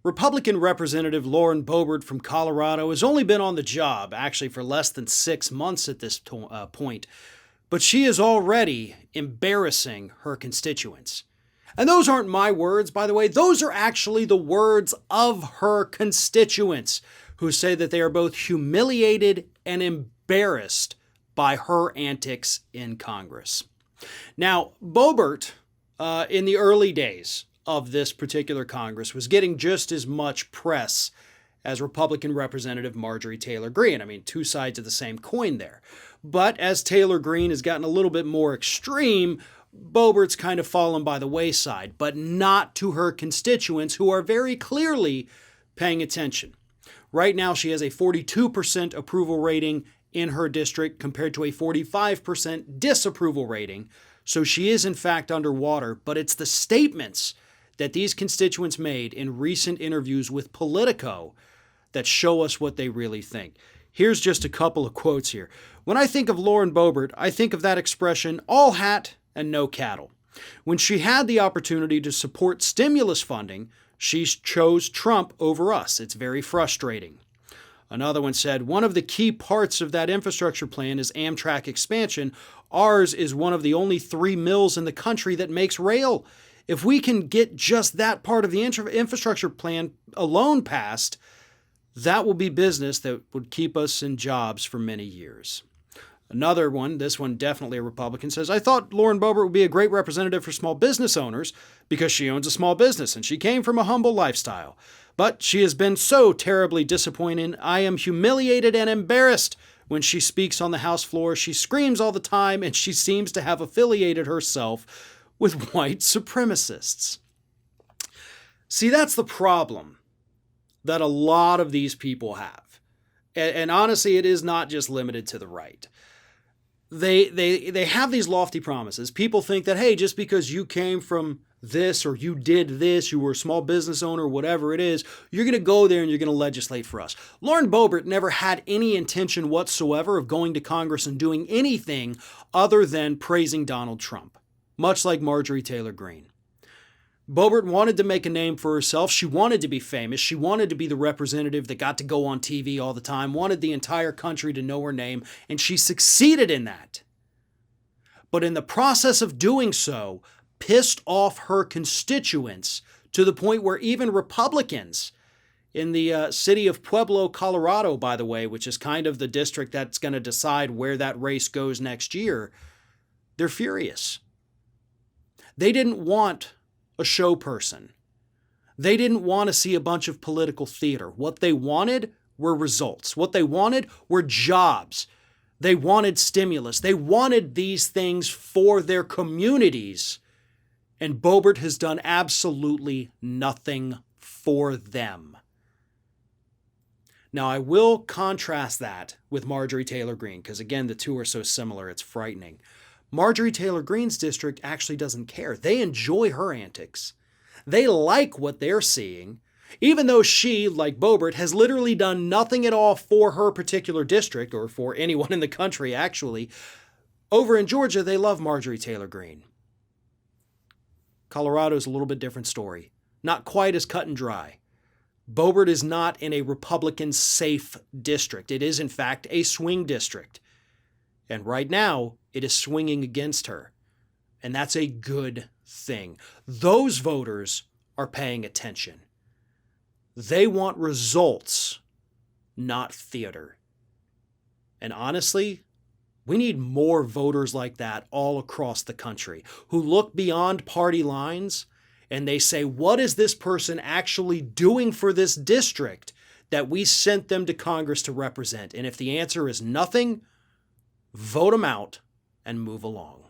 Republican Representative Lauren Boebert from Colorado has only been on the job, actually for less than 6 months at this point, but she is already embarrassing her constituents. And those aren't my words, by the way. Those are actually the words of her constituents, who say that they are both humiliated and embarrassed by her antics in Congress. Now, Boebert, in the early days of this particular Congress, was getting just as much press as Republican Representative Marjorie Taylor Greene. I mean, two sides of the same coin there. But as Taylor Greene has gotten a little bit more extreme, Boebert's kind of fallen by the wayside, but not to her constituents, who are very clearly paying attention. Right now, she has a 42% approval rating in her district compared to a 45% disapproval rating. So she is, in fact, underwater, but it's the statements that these constituents made in recent interviews with Politico that show us what they really think. Here's just a couple of quotes here. When I think of Lauren Boebert, I think of that expression, all hat and no cattle. When she had the opportunity to support stimulus funding, she chose Trump over us. It's very frustrating. Another one said, one of the key parts of that infrastructure plan is Amtrak expansion. Ours is one of the only 3 mills in the country that makes rail. If we can get just that part of the infrastructure plan alone passed, that will be business that would keep us in jobs for many years. Another one, this one definitely a Republican, says, I thought Lauren Boebert would be a great representative for small business owners because she owns a small business and she came from a humble lifestyle. But she has been so terribly disappointing. I am humiliated and embarrassed when she speaks on the House floor. She screams all the time and she seems to have affiliated herself with white supremacists. See, that's the problem that a lot of these people have. And honestly, it is not just limited to the right. They have these lofty promises. People think that, hey, just because you came from this or you did this, you were a small business owner, whatever it is, you're going to go there and you're going to legislate for us. Lauren Boebert never had any intention whatsoever of going to Congress and doing anything other than praising Donald Trump, much like Marjorie Taylor Greene. Boebert wanted to make a name for herself. She wanted to be famous. She wanted to be the representative that got to go on TV all the time, wanted the entire country to know her name, and she succeeded in that. But in the process of doing so, pissed off her constituents to the point where even Republicans in the city of Pueblo, Colorado, by the way, which is kind of the district that's going to decide where that race goes next year, they're furious. They didn't want a show person. They didn't want to see a bunch of political theater. What they wanted were results. What they wanted were jobs. They wanted stimulus. They wanted these things for their communities. And Boebert has done absolutely nothing for them. Now, I will contrast that with Marjorie Taylor Greene, because again, the two are so similar, it's frightening. Marjorie Taylor Greene's district actually doesn't care. They enjoy her antics. They like what they're seeing, even though she, like Boebert, has literally done nothing at all for her particular district, or for anyone in the country, actually. Over in Georgia, they love Marjorie Taylor Greene. Colorado's a little bit different story. Not quite as cut and dry. Boebert is not in a Republican-safe district. It is, in fact, a swing district. And right now, it is swinging against her. And that's a good thing. Those voters are paying attention. They want results, not theater. And honestly, we need more voters like that all across the country who look beyond party lines and they say, what is this person actually doing for this district that we sent them to Congress to represent? And if the answer is nothing, vote them out and move along.